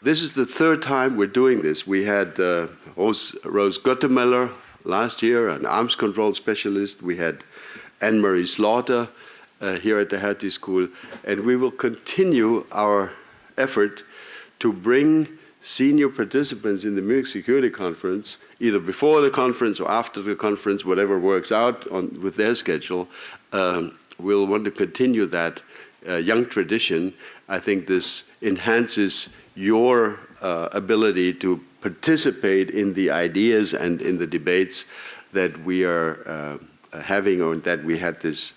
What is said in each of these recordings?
This is the third time we're doing this. We had Rose Gottemeller last year, an arms control specialist. We had Anne-Marie Slaughter here at the Hertie School. And we will continue our effort to bring senior participants in the Munich Security Conference, either before the conference or after the conference, whatever works out with their schedule. We'll want to continue that young tradition. I think this enhances your ability to participate in the ideas and in the debates that we are having, or that we had this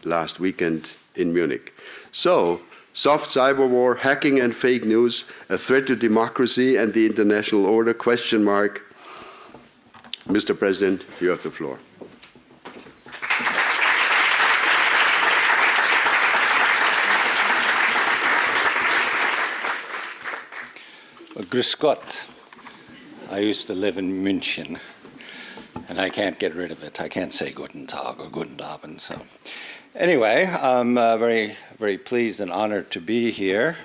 last weekend in Munich. So, soft cyber war, hacking and fake news, a threat to democracy and the international order, question mark. Mr. President, you have the floor. Grüß Gott. I used to live in München, and I can't get rid of it. I can't say Guten Tag or Guten Abend. So, anyway, I'm very, very pleased and honored to be here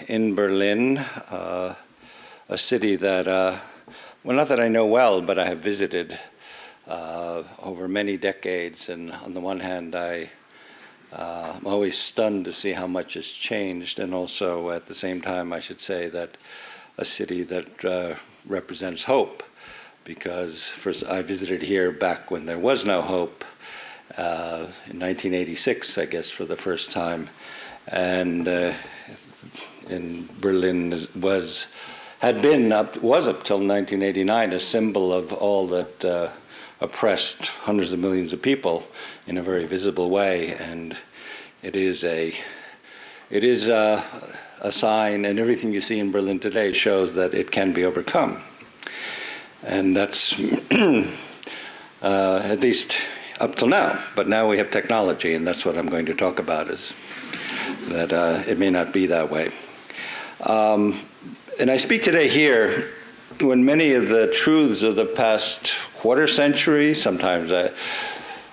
in Berlin, a city that, well, not that I know well, but I have visited over many decades. And on the one hand, I'm always stunned to see how much has changed, and also at the same time I should say that a city that represents hope, because first I visited here back when there was no hope, in 1986 I guess for the first time, and in Berlin was up till 1989 a symbol of all that oppressed hundreds of millions of people in a very visible way, and it is a sign, and everything you see in Berlin today shows that it can be overcome. And that's at least up till now. But now we have technology, and that's what I'm going to talk about, is that it may not be that way. And I speak today here when many of the truths of the past quarter century, sometimes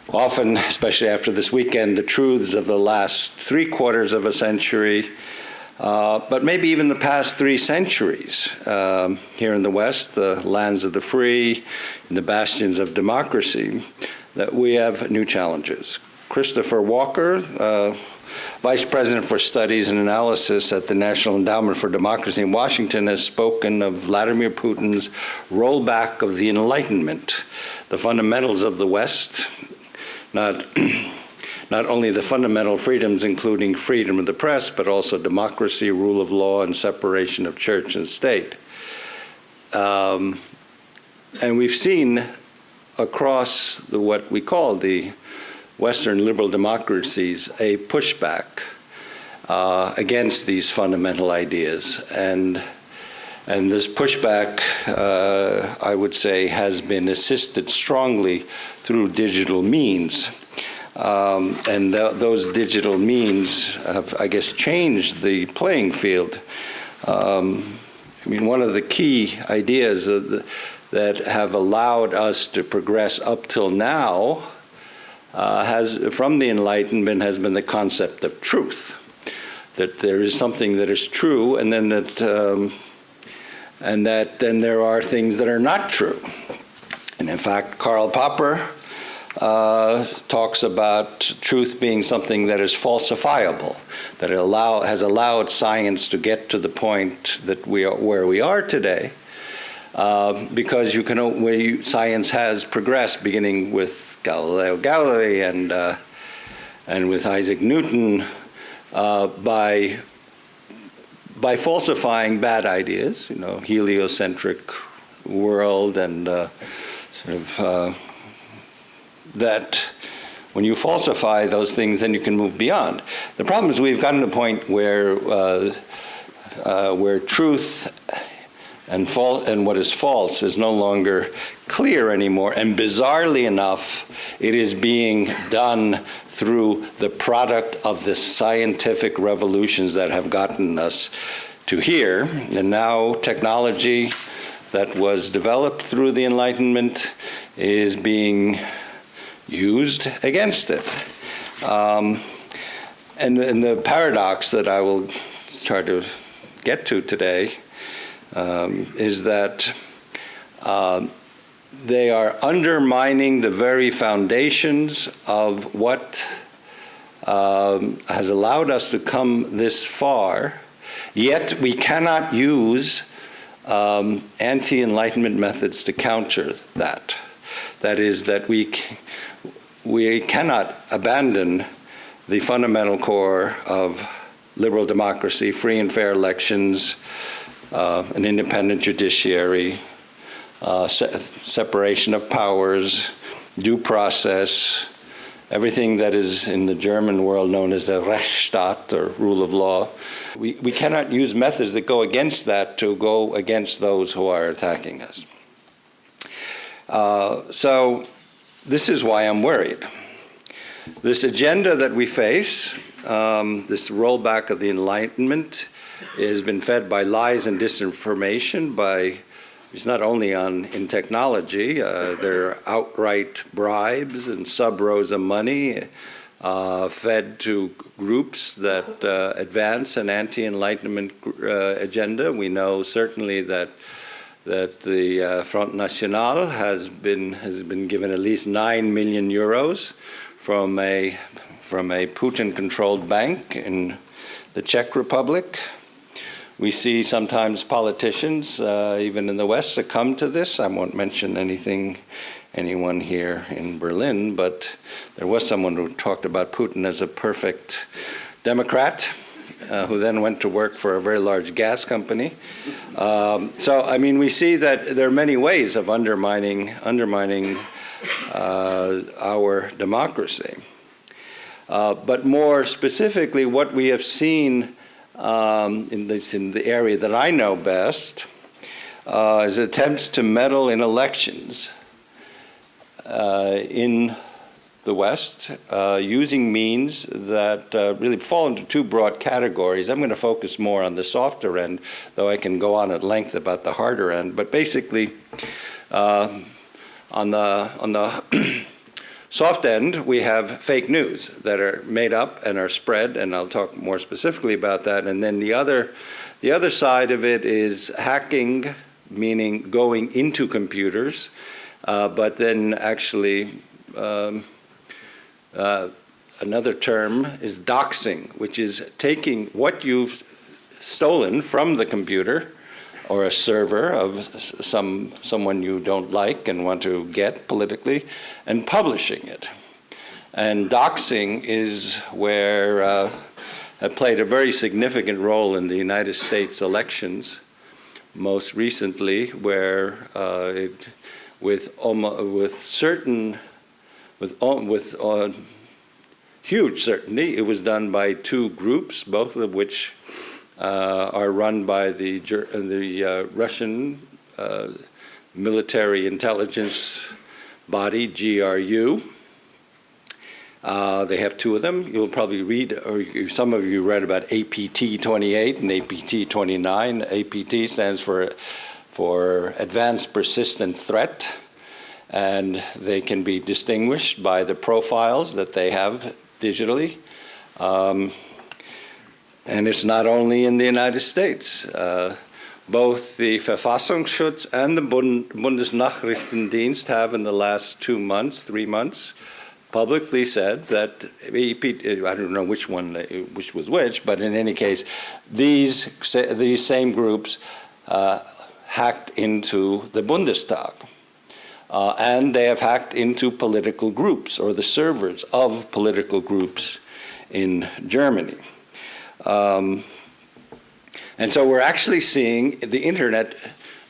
often, especially after this weekend, the truths of the last 3/4 of a century, but maybe even the past 3 centuries. Here in the West, the lands of the free, and the bastions of democracy, that we have new challenges. Christopher Walker, Vice President for Studies and Analysis at the National Endowment for Democracy in Washington, has spoken of Vladimir Putin's rollback of the Enlightenment, the fundamentals of the West, not only the fundamental freedoms, including freedom of the press, but also democracy, rule of law, and separation of church and state. And we've seen across what we call the Western liberal democracies a pushback against these fundamental ideas. And this pushback, I would say, has been assisted strongly through digital means. And those digital means have, I guess, changed the playing field. I mean, one of the key ideas that have allowed us to progress up till now from the Enlightenment has been the concept of truth, that there is something that is true, and then then there are things that are not true. And in fact, Karl Popper talks about truth being something that is falsifiable, that has allowed science to get to the point that where we are today, because science has progressed, beginning with Galileo Galilei and with Isaac Newton, by falsifying bad ideas, heliocentric world, and that when you falsify those things, then you can move beyond. The problem is we've gotten to a point where truth and what is false is no longer clear anymore. And bizarrely enough, it is being done through the product of the scientific revolutions that have gotten us to here. And now technology that was developed through the Enlightenment is being used against it. And the paradox that I will try to get to today is that they are undermining the very foundations of what has allowed us to come this far, yet we cannot use anti-Enlightenment methods to counter that. That is, that we cannot abandon the fundamental core of liberal democracy, free and fair elections, an independent judiciary, separation of powers, due process, everything that is in the German world known as the Rechtsstaat, or rule of law. We cannot use methods that go against that to go against those who are attacking us. So this is why I'm worried. This agenda that we face, this rollback of the Enlightenment, has been fed by lies and disinformation. It's not only in technology. There are outright bribes and sub-rosa money fed to groups that advance an anti-Enlightenment agenda. We know certainly that the Front National has been given at least 9 million euros from a Putin-controlled bank in the Czech Republic. We see sometimes politicians, even in the West, succumb to this. I won't mention anyone here in Berlin, but there was someone who talked about Putin as a perfect Democrat, who then went to work for a very large gas company. So, I mean, we see that there are many ways of undermining our democracy. But more specifically, what we have seen in the area that I know best is attempts to meddle in elections in the West using means that really fall into two broad categories. I'm going to focus more on the softer end, though I can go on at length about the harder end. But basically, on the soft end, we have fake news that are made up and are spread, and I'll talk more specifically about that. And then the other side of it is hacking, meaning going into computers, but then actually another term is doxing, which is taking what you've stolen from the computer or a server of someone you don't like and want to get politically, and publishing it. And doxing is where it played a very significant role in the United States elections, most recently, where with huge certainty, it was done by two groups, both of which are run by the Russian military intelligence body, GRU. They have two of them. You'll probably read, or some of you read about APT 28 and APT 29. APT stands for Advanced Persistent Threat, and they can be distinguished by the profiles that they have digitally. And it's not only in the United States. Both the Verfassungsschutz and the Bundesnachrichtendienst have in the last 2 months, 3 months, publicly said that, I don't know which was which, but in any case, these same groups hacked into the Bundestag. And they have hacked into political groups, or the servers of political groups in Germany. And so we're actually seeing the internet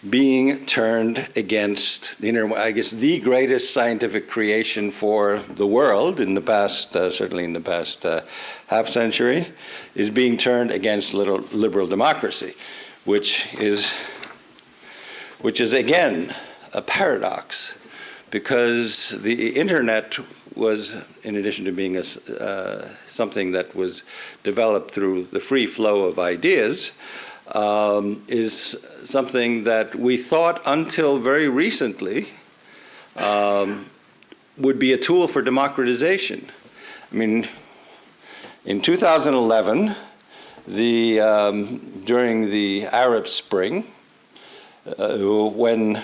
being turned against the internet. I guess the greatest scientific creation for the world in the past, certainly in the past half century, is being turned against liberal democracy, which is again a paradox, because the internet was, in addition to being something that was developed through the free flow of ideas, is something that we thought until very recently would be a tool for democratization. I mean, in 2011, during the Arab Spring, when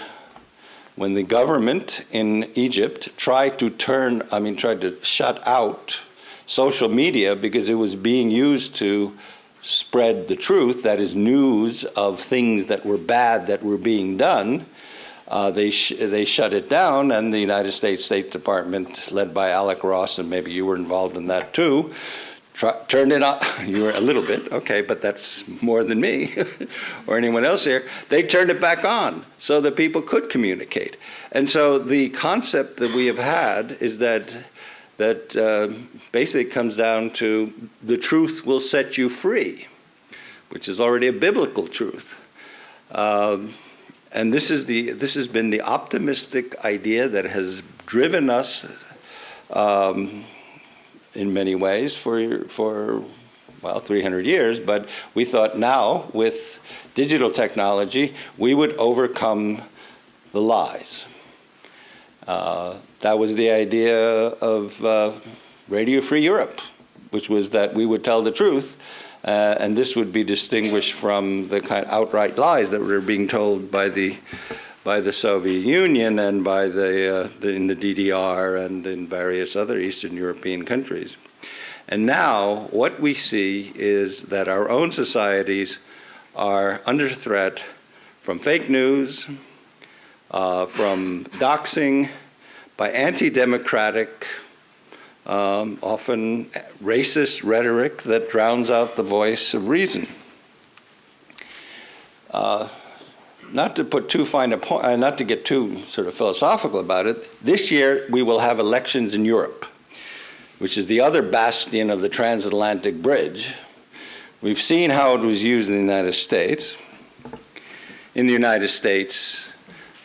the government in Egypt tried to shut out social media because it was being used to spread the truth, that is, news of things that were bad that were being done. They shut it down, and the United States State Department, led by Alec Ross, and maybe you were involved in that too, turned it on. You were a little bit, okay, but that's more than me or anyone else here. They turned it back on so that people could communicate. And so the concept that we have had is that basically comes down to the truth will set you free, which is already a biblical truth. And this has been the optimistic idea that has driven us in many ways for 300 years, but we thought now with digital technology we would overcome the lies. That was the idea of Radio Free Europe, which was that we would tell the truth, and this would be distinguished from the kind of outright lies that were being told by the Soviet Union and in the DDR and in various other Eastern European countries. And now what we see is that our own societies are under threat from fake news, from doxing, by anti-democratic, often racist rhetoric that drowns out the voice of reason. Not to put too fine a point, not to get too sort of philosophical about it, this year we will have elections in Europe, which is the other bastion of the transatlantic bridge. We've seen how it was used in the United States. In the United States,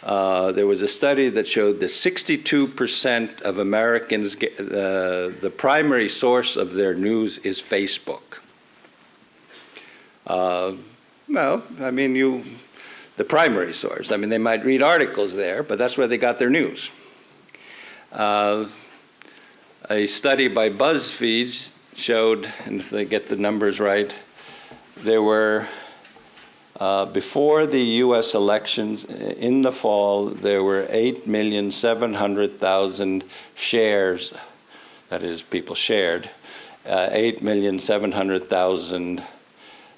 there was a study that showed that 62% of Americans, the primary source of their news is Facebook. The primary source. I mean, they might read articles there, but that's where they got their news. A study by BuzzFeed showed, and if they get the numbers right, there were, before the US elections in the fall, there were 8,700,000 shares, that is, people shared, 8,700,000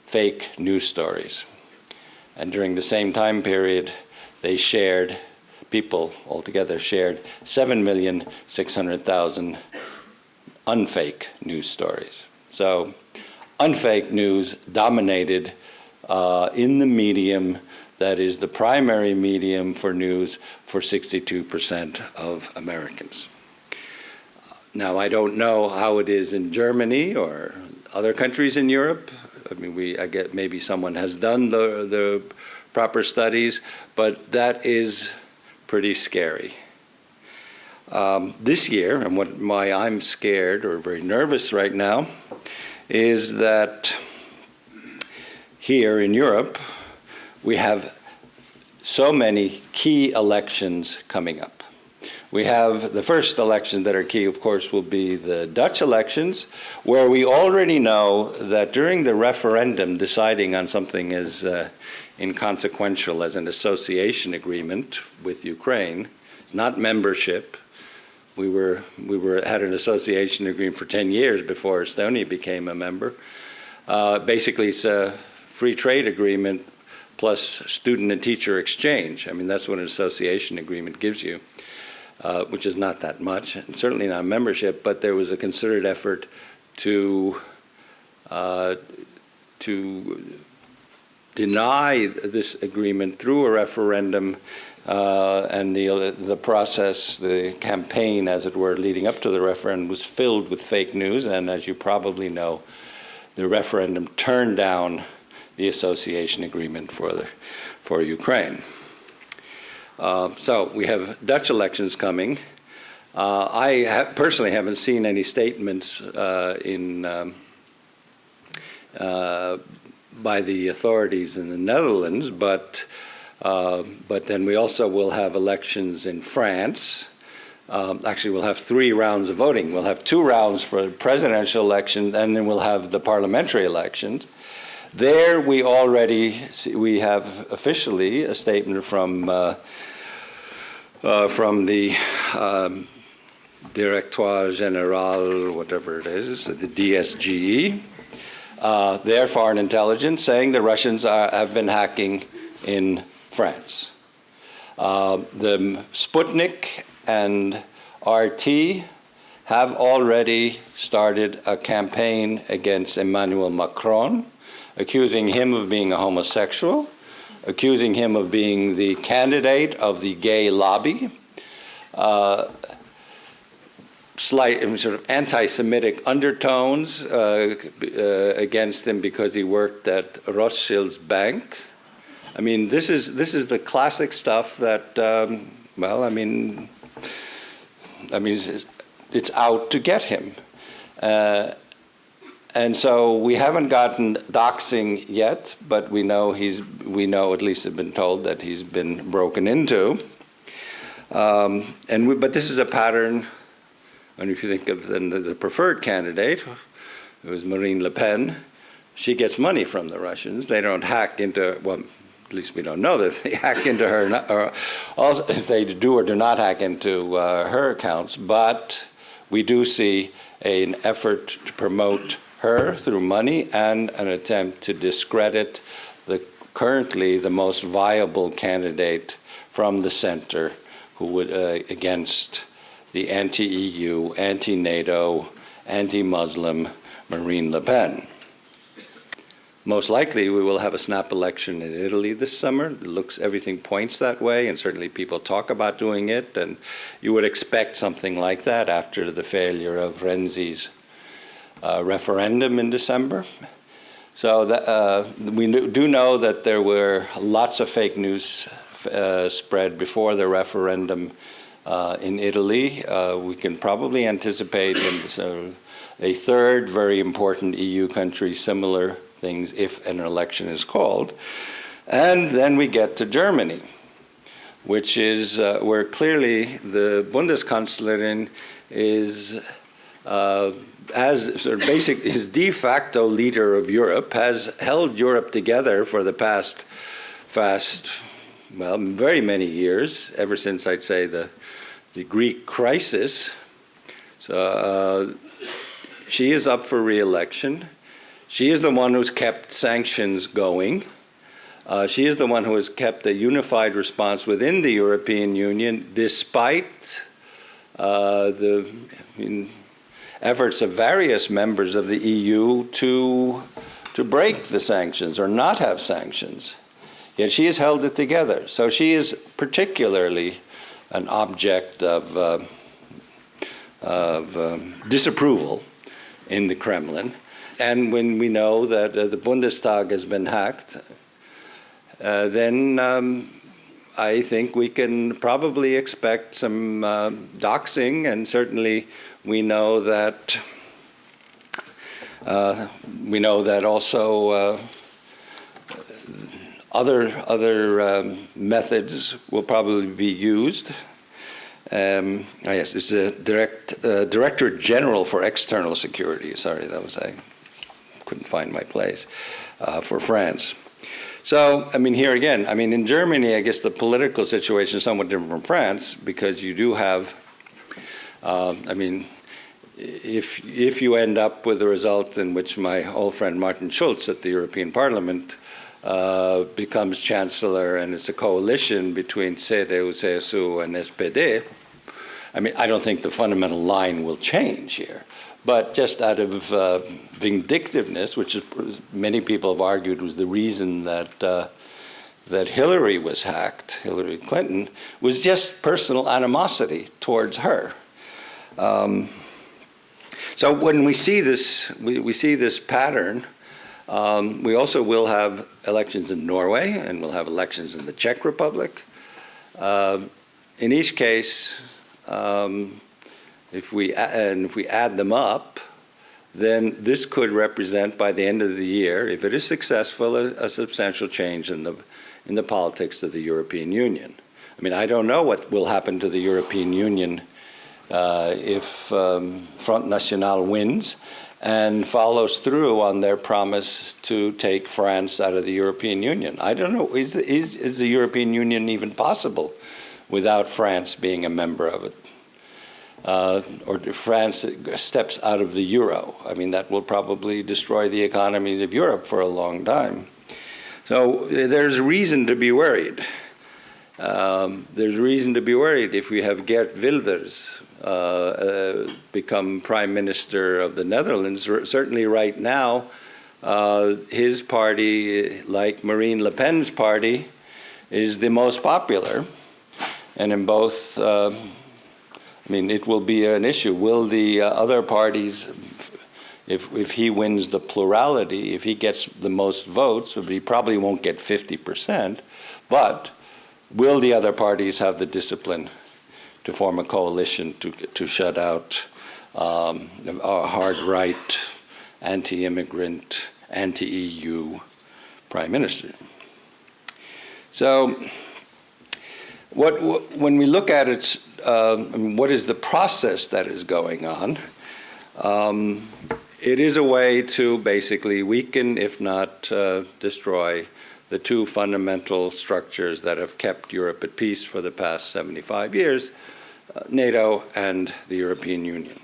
fake news stories. And during the same time period, people altogether shared 7,600,000 unfake news stories. So unfake news dominated in the medium that is the primary medium for news for 62% of Americans. Now, I don't know how it is in Germany or other countries in Europe. I mean, I get maybe someone has done the proper studies, but that is pretty scary. This year, and why I'm scared or very nervous right now, is that here in Europe, we have so many key elections coming up. We have the first election that are key, of course, will be the Dutch elections, where we already know that during the referendum deciding on something as inconsequential as an association agreement with Ukraine, not membership. We had an association agreement for 10 years before Estonia became a member. Basically, it's a free trade agreement plus student and teacher exchange. I mean, that's what an association agreement gives you. Which is not that much, and certainly not membership, but there was a concerted effort to deny this agreement through a referendum, and the process, the campaign, as it were, leading up to the referendum was filled with fake news, and as you probably know, the referendum turned down the association agreement for Ukraine. So we have Dutch elections coming. I personally haven't seen any statements by the authorities in the Netherlands, but then we also will have elections in France. Actually, we'll have 3 rounds of voting. We'll have 2 rounds for the presidential election, and then we'll have the parliamentary elections. There we already see, we have officially a statement from the Directoire Général, whatever it is, the DSGE, their foreign intelligence, saying the Russians have been hacking in France. The Sputnik and RT have already started a campaign against Emmanuel Macron, accusing him of being a homosexual, accusing him of being the candidate of the gay lobby, slight sort of anti-Semitic undertones against him because he worked at Rothschild's bank. I mean, this is the classic stuff that, well, I mean, it's out to get him. And so we haven't gotten doxing yet, but we know at least have been told that he's been broken into. But this is a pattern, and if you think of the preferred candidate, it was Marine Le Pen, she gets money from the Russians. They don't hack into, well, at least we don't know that they hack into her, or also if they do or do not hack into her accounts, but we do see an effort to promote her through money and an attempt to discredit currently the most viable candidate from the center who would against the anti-EU, anti-NATO, anti-Muslim Marine Le Pen. Most likely we will have a snap election in Italy this summer. Everything points that way, and certainly people talk about doing it, and you would expect something like that after the failure of Renzi's referendum in December. So we do know that there were lots of fake news spread before the referendum in Italy. We can probably anticipate a third very important EU country similar things if an election is called. And then we get to Germany, which is where clearly the Bundeskanzlerin is as sort of basic, his de facto leader of Europe, has held Europe together for the past, well, very many years, ever since I'd say the Greek crisis. So she is up for re-election. She is the one who's kept sanctions going. She is the one who has kept a unified response within the European Union, despite the efforts of various members of the EU to break the sanctions or not have sanctions. Yet she has held it together. So she is particularly an object of disapproval in the Kremlin. And when we know that the Bundestag has been hacked, then I think we can probably expect some doxing, and certainly we know that also other methods will probably be used. Yes, it's the Director General for External Security. Sorry, I couldn't find my place for France. So, I mean, here again, I mean, in Germany, I guess the political situation is somewhat different from France, because you do have, I mean, if you end up with a result in which my old friend Martin Schulz at the European Parliament becomes Chancellor, and it's a coalition between CDU, CSU, and SPD, I mean, I don't think the fundamental line will change here. But just out of vindictiveness, which is, many people have argued was the reason that that Hillary was hacked, Hillary Clinton, was just personal animosity towards her. So when we see this, we see this pattern. We also will have elections in Norway, and we'll have elections in the Czech Republic. In each case, if we add them up, then this could represent, by the end of the year, if it is successful, a substantial change in the politics of the European Union. I mean, I don't know what will happen to the European Union if Front National wins, and follows through on their promise to take France out of the European Union. I don't know, is the European Union even possible without France being a member of it? Or if France steps out of the euro, I mean, that will probably destroy the economies of Europe for a long time. So there's reason to be worried. There's reason to be worried if we have Geert Wilders become Prime Minister of the Netherlands. Certainly right now, his party, like Marine Le Pen's party, is the most popular. And in both, I mean, it will be an issue. Will the other parties, if he wins the plurality, if he gets the most votes, he probably won't get 50%, but will the other parties have the discipline to form a coalition to shut out a hard right, anti-immigrant, anti-EU prime minister? So when we look at it, what is the process that is going on? It is a way to basically weaken, if not destroy, the two fundamental structures that have kept Europe at peace for the past 75 years, NATO and the European Union.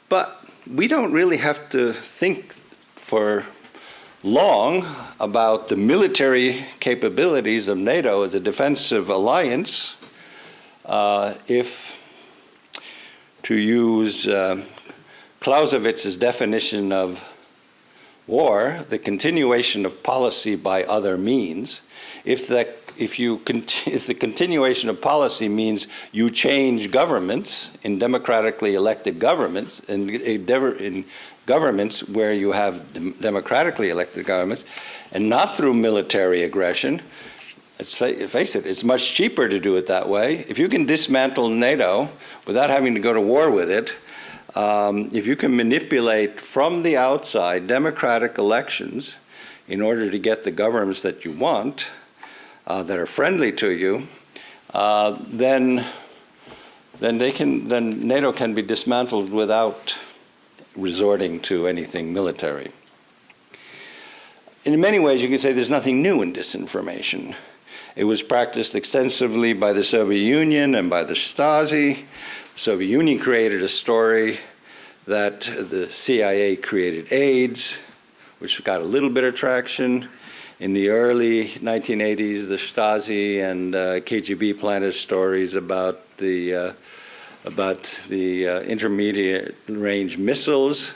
But we don't really have to think for long about the military capabilities of NATO as a defensive alliance if, to use Clausewitz's definition of war, the continuation of policy by other means, if the continuation of policy means you change governments in democratically elected governments, in governments where you have democratically elected governments, and not through military aggression, let's face it, it's much cheaper to do it that way. If you can dismantle NATO without having to go to war with it, if you can manipulate from the outside democratic elections in order to get the governments that you want, that are friendly to you, then NATO can be dismantled without resorting to anything military. In many ways, you can say there's nothing new in disinformation. It was practiced extensively by the Soviet Union and by the Stasi. The Soviet Union created a story that the CIA created AIDS, which got a little bit of traction. In the early 1980s, the Stasi and KGB planted stories about the intermediate range missiles.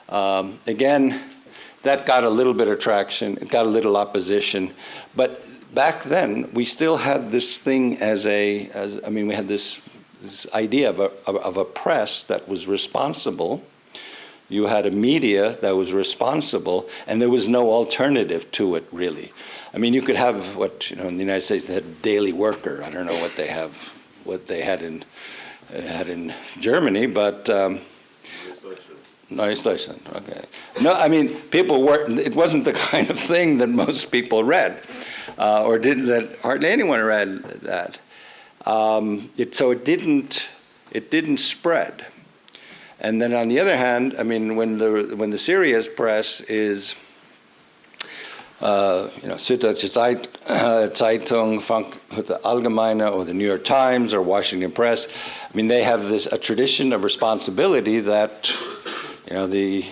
Again, that got a little bit of traction. It got a little opposition, but back then we still had this thing we had this idea of a press that was responsible. You had a media that was responsible, and there was no alternative to it, really. I mean, you could have what, in the United States, they had Daily Worker. I don't know what they had in Germany, but Neues Deutschland, okay. No, I mean, it wasn't the kind of thing that most people read, or that hardly anyone read that. So it didn't spread. And then on the other hand, I mean, when the serious press is, Süddeutsche Zeitung, Frankfurter Allgemeine, or the New York Times, or Washington Press, I mean, they have a tradition of responsibility that, the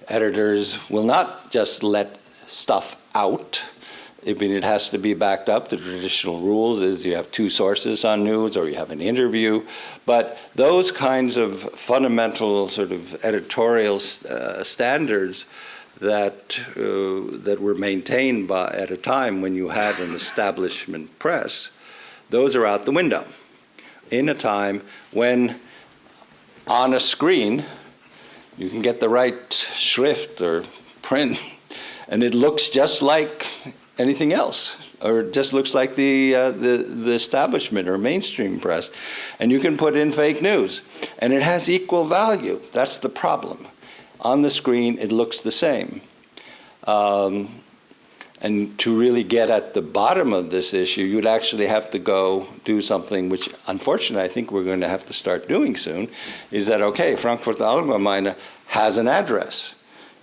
editors will not just let stuff out. I mean, it has to be backed up. The traditional rules is you have two sources on news, or you have an interview. But those kinds of fundamental sort of editorial standards that were maintained at a time when you had an establishment press, those are out the window. In a time when on a screen you can get the right shrift or print, and it looks just like anything else, or it just looks like the establishment or mainstream press. And you can put in fake news, and it has equal value. That's the problem. On the screen, it looks the same. And to really get at the bottom of this issue, you'd actually have to go do something which, unfortunately, I think we're going to have to start doing soon, is that, okay, Frankfurter Allgemeine has an address.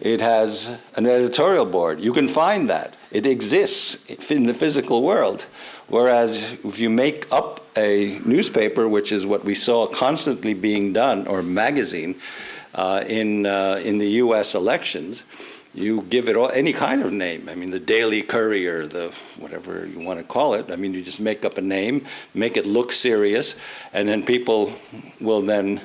It has an editorial board. You can find that. It exists in the physical world. Whereas if you make up a newspaper, which is what we saw constantly being done, or magazine, in the US elections, you give it any kind of name. I mean, the Daily Courier, the whatever you want to call it. I mean, you just make up a name, make it look serious, and then people will then,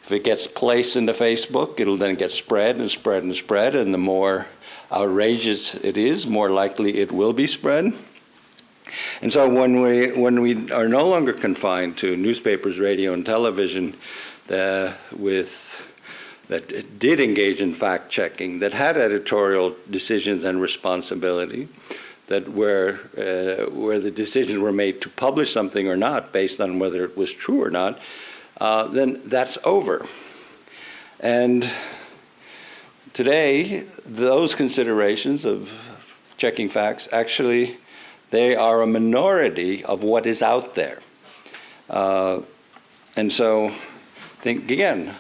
if it gets placed into Facebook, it'll then get spread and spread and spread, and the more outrageous it is, more likely it will be spread. And so when we are no longer confined to newspapers, radio, and television that did engage in fact-checking, that had editorial decisions and responsibility, that where the decisions were made to publish something or not based on whether it was true or not, then that's over. And today, those considerations of checking facts, actually, they are a minority of what is out there. And so, think again,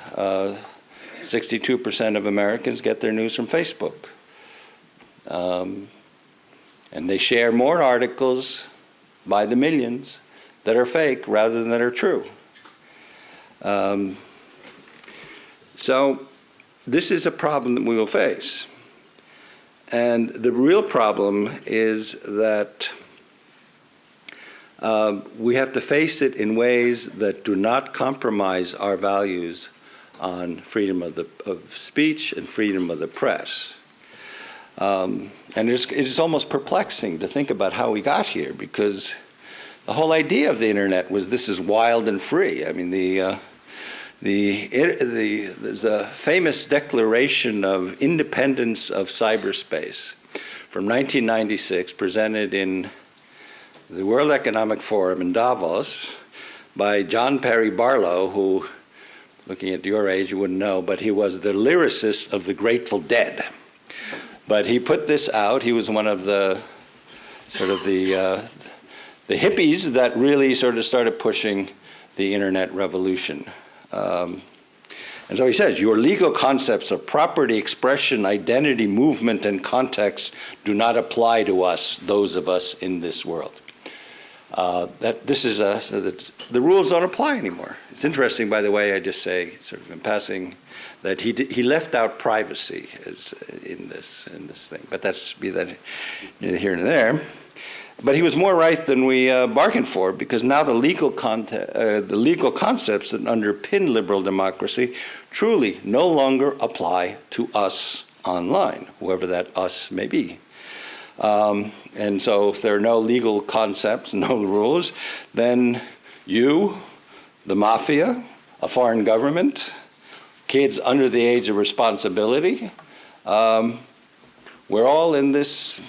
62% of Americans get their news from Facebook. And they share more articles by the millions that are fake rather than that are true. So this is a problem that we will face. And the real problem is that we have to face it in ways that do not compromise our values on freedom of speech and freedom of the press. And it is almost perplexing to think about how we got here, because the whole idea of the internet was this is wild and free. I mean, there's a famous declaration of independence of cyberspace from 1996 presented in the World Economic Forum in Davos by John Perry Barlow, who, looking at your age, you wouldn't know, but he was the lyricist of the Grateful Dead. But he put this out. He was one of the sort of the hippies that really sort of started pushing the internet revolution. And so he says, your legal concepts of property, expression, identity, movement, and context do not apply to us, those of us in this world. The rules don't apply anymore. It's interesting, by the way, I just say, sort of in passing, that he left out privacy in this thing, but that's be that here and there. But he was more right than we bargained for, because now the legal concepts that underpin liberal democracy truly no longer apply to us online, whoever that us may be. And so if there are no legal concepts, no rules, then you, the mafia, a foreign government, kids under the age of responsibility, we're all in this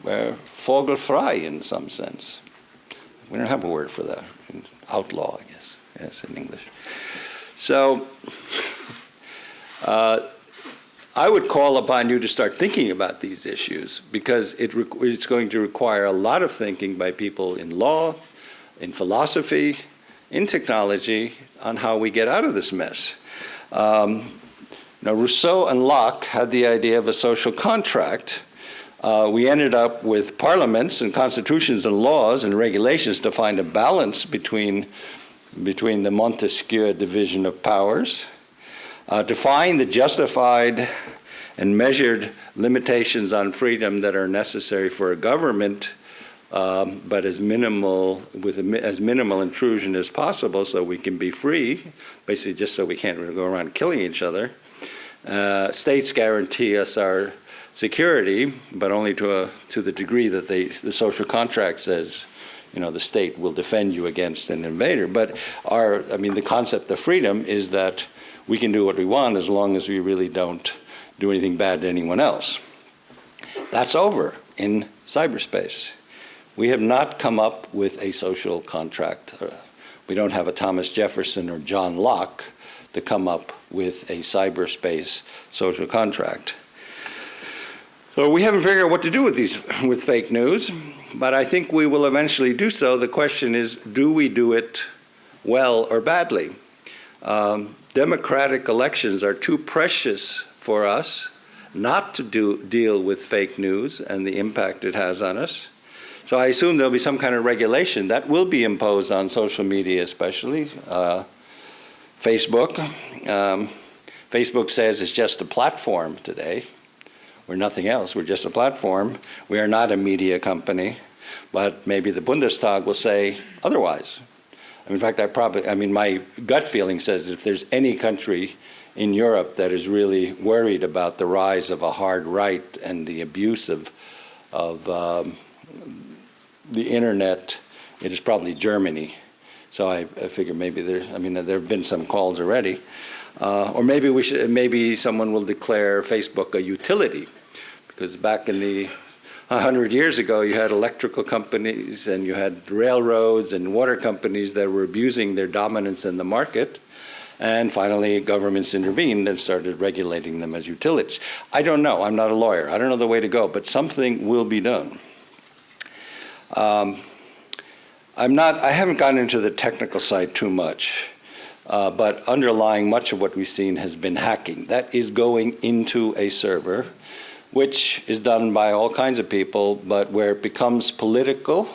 vogelfrei in some sense. We don't have a word for that. Outlaw, I guess, yes, in English. So I would call upon you to start thinking about these issues, because it's going to require a lot of thinking by people in law, in philosophy, in technology, on how we get out of this mess. Now, Rousseau and Locke had the idea of a social contract. We ended up with parliaments and constitutions and laws and regulations to find a balance between the Montesquieu division of powers, to find the justified and measured limitations on freedom that are necessary for a government, but as minimal intrusion as possible, so we can be free, basically just so we can't really go around killing each other. States guarantee us our security, but only to the degree that the social contract says, the state will defend you against an invader. But the concept of freedom is that we can do what we want as long as we really don't do anything bad to anyone else. That's over in cyberspace. We have not come up with a social contract. We don't have a Thomas Jefferson or John Locke to come up with a cyberspace social contract. So we haven't figured out what to do with fake news, but I think we will eventually do so. The question is, do we do it well or badly? Democratic elections are too precious for us not to deal with fake news and the impact it has on us. So I assume there'll be some kind of regulation that will be imposed on social media, especially Facebook. Facebook says it's just a platform today. We're nothing else. We're just a platform. We are not a media company. But maybe the Bundestag will say otherwise. In fact, my gut feeling says if there's any country in Europe that is really worried about the rise of a hard right and the abuse of the internet, it is probably Germany. So I figure maybe there have been some calls already. Or maybe someone will declare Facebook a utility, because back in the 100 years ago, you had electrical companies and you had railroads and water companies that were abusing their dominance in the market. And finally, governments intervened and started regulating them as utilities. I don't know. I'm not a lawyer. I don't know the way to go, but something will be done. I haven't gotten into the technical side too much, but underlying much of what we've seen has been hacking. That is going into a server, which is done by all kinds of people, but where it becomes political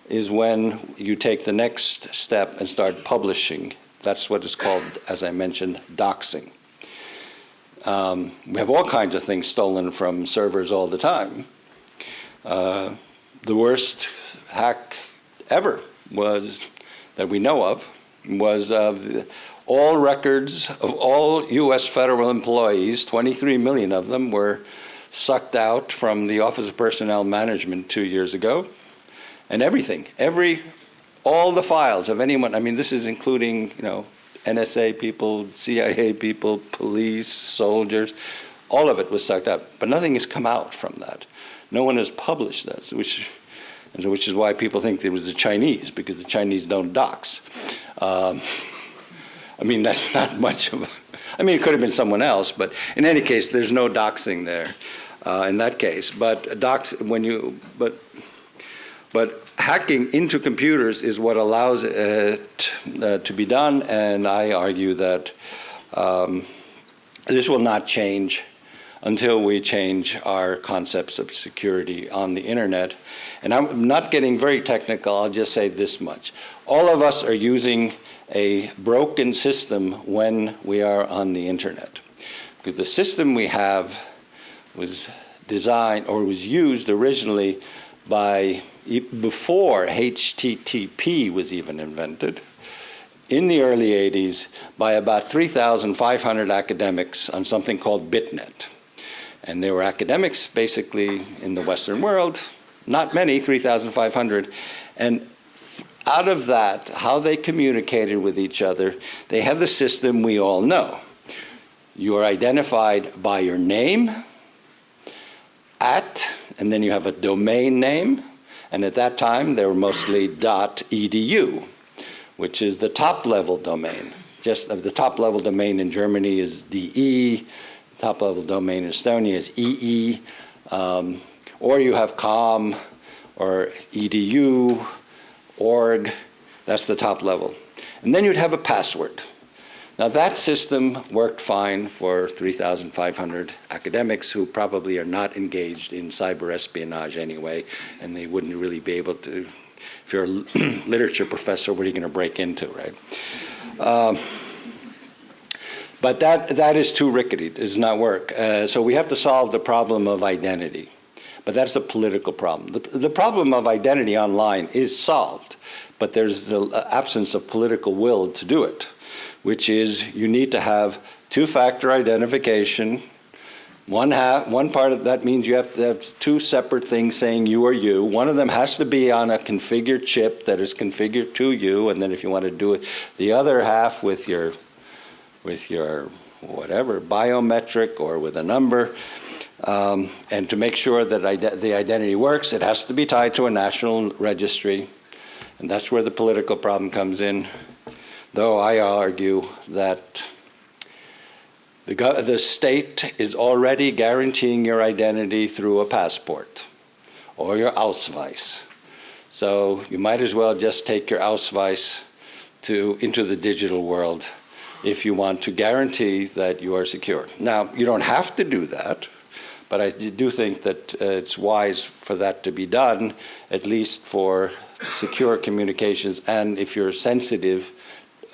is when you take the next step and start publishing. That's what is called, as I mentioned, doxing. We have all kinds of things stolen from servers all the time. The worst hack ever that we know of was all records of all U.S. federal employees, 23 million of them, were sucked out from the Office of Personnel Management 2 years ago. And everything, all the files of anyone, this is including, NSA people, CIA people, police, soldiers, all of it was sucked out. But nothing has come out from that. No one has published that, which is why people think it was the Chinese, because the Chinese don't dox. That's not much of it could have been someone else, but in any case, there's no doxing there in that case. But hacking into computers is what allows it to be done, and I argue that this will not change until we change our concepts of security on the internet. And I'm not getting very technical, I'll just say this much. All of us are using a broken system when we are on the internet, because the system we have was designed or was used originally before HTTP was even invented, in the early 80s, by about 3,500 academics on something called BitNet. And they were academics basically in the Western world, not many, 3,500. And out of that, how they communicated with each other, they had the system we all know. You are identified by your name, and then you have a domain name. And at that time, they were mostly .edu, which is the top-level domain. Just the top-level domain in Germany is DE. Top-level domain in Estonia is EE. Or you have .com or .edu, .org. That's the top level. And then you'd have a password. Now that system worked fine for 3,500 academics who probably are not engaged in cyber espionage anyway, and they wouldn't really be able to. If you're a literature professor, what are you going to break into, right? But that is too rickety. It does not work. So we have to solve the problem of identity. But that's a political problem. The problem of identity online is solved, but there's the absence of political will to do it, which is you need to have two-factor identification. One part of that means you have to have two separate things saying you are you. One of them has to be on a configured chip that is configured to you, and then if you want to do it, the other half with your whatever, biometric or with a number. And to make sure that the identity works, it has to be tied to a national registry. And that's where the political problem comes in. Though I argue that The state is already guaranteeing your identity through a passport or your Ausweis. So you might as well just take your Ausweis into the digital world if you want to guarantee that you are secure. Now, you don't have to do that, but I do think that it's wise for that to be done, at least for secure communications, and if you're sensitive,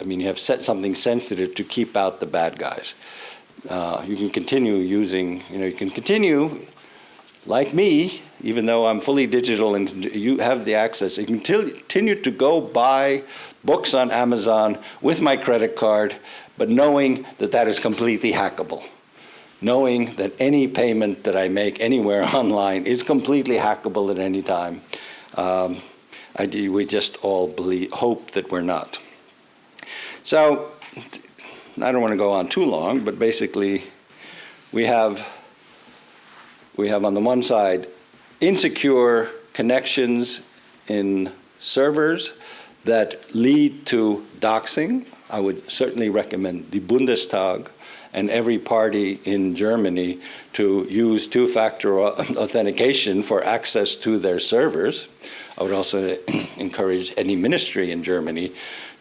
I mean, you have set something sensitive to keep out the bad guys. You can continue using, you can continue, like me, even though I'm fully digital and you have the access, you can continue to go buy books on Amazon with my credit card, but knowing that that is completely hackable. Knowing that any payment that I make anywhere online is completely hackable at any time. We just all hope that we're not. So, I don't want to go on too long, but basically we have on the one side insecure connections in servers that lead to doxing. I would certainly recommend the Bundestag and every party in Germany to use two-factor authentication for access to their servers. I would also encourage any ministry in Germany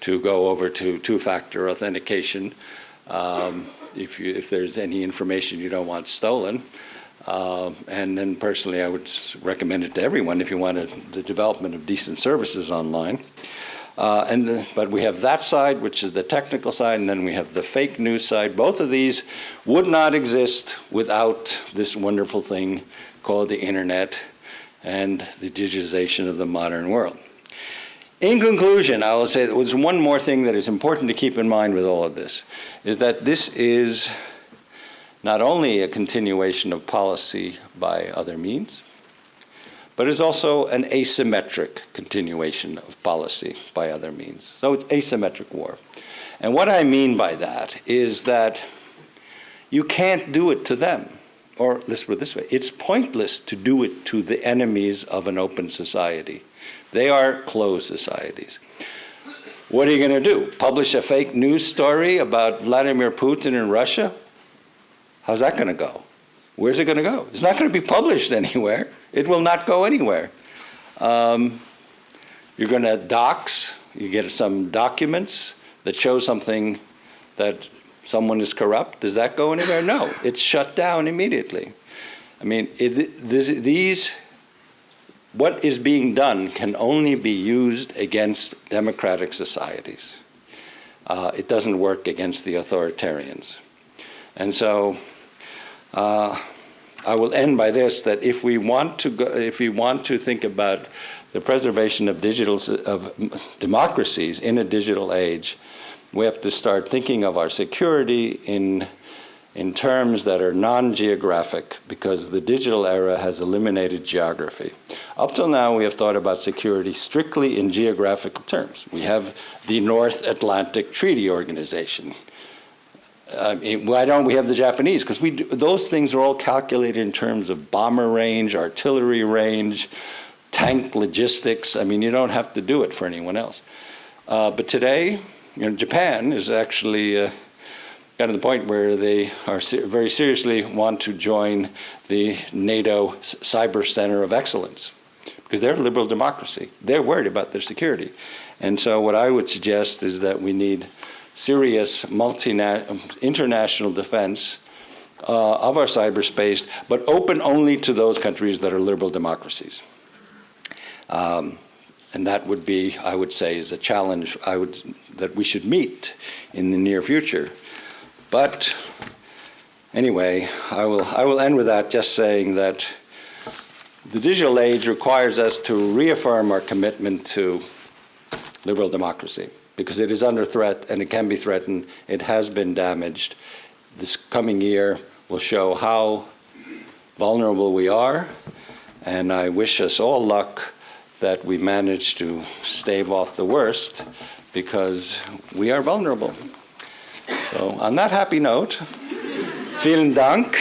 to go over to two-factor authentication if there's any information you don't want stolen. And then personally, I would recommend it to everyone if you wanted the development of decent services online. But we have that side, which is the technical side, and then we have the fake news side. Both of these would not exist without this wonderful thing called the internet and the digitization of the modern world. In conclusion, I will say that there's one more thing that is important to keep in mind with all of this, is that this is not only a continuation of policy by other means, but it's also an asymmetric continuation of policy by other means. So it's asymmetric war. And what I mean by that is that you can't do it to them. Or let's put it this way, it's pointless to do it to the enemies of an open society. They are closed societies. What are you going to do? Publish a fake news story about Vladimir Putin in Russia? How's that going to go? Where's it going to go? It's not going to be published anywhere. It will not go anywhere. You're going to dox. You get some documents that show something that someone is corrupt. Does that go anywhere? No. It's shut down immediately. I mean, what is being done can only be used against democratic societies. It doesn't work against the authoritarians. And so I will end by this, that if we want to think about the preservation of democracies in a digital age, we have to start thinking of our security in terms that are non-geographic, because the digital era has eliminated geography. Up till now, we have thought about security strictly in geographical terms. We have the North Atlantic Treaty Organization. Why don't we have the Japanese? Because those things are all calculated in terms of bomber range, artillery range, tank logistics. I mean, you don't have to do it for anyone else. But today, Japan is actually got to the point where they are very seriously want to join the NATO Cyber Center of Excellence, because they're a liberal democracy. They're worried about their security. And so what I would suggest is that we need serious international defense of our cyberspace, but open only to those countries that are liberal democracies. And that would be, I would say, is a challenge that we should meet in the near future. But anyway, I will end with that, just saying that the digital age requires us to reaffirm our commitment to liberal democracy, because it is under threat and it can be threatened. It has been damaged. This coming year will show how vulnerable we are, and I wish us all luck that we manage to stave off the worst, because we are vulnerable. So on that happy note, vielen Dank.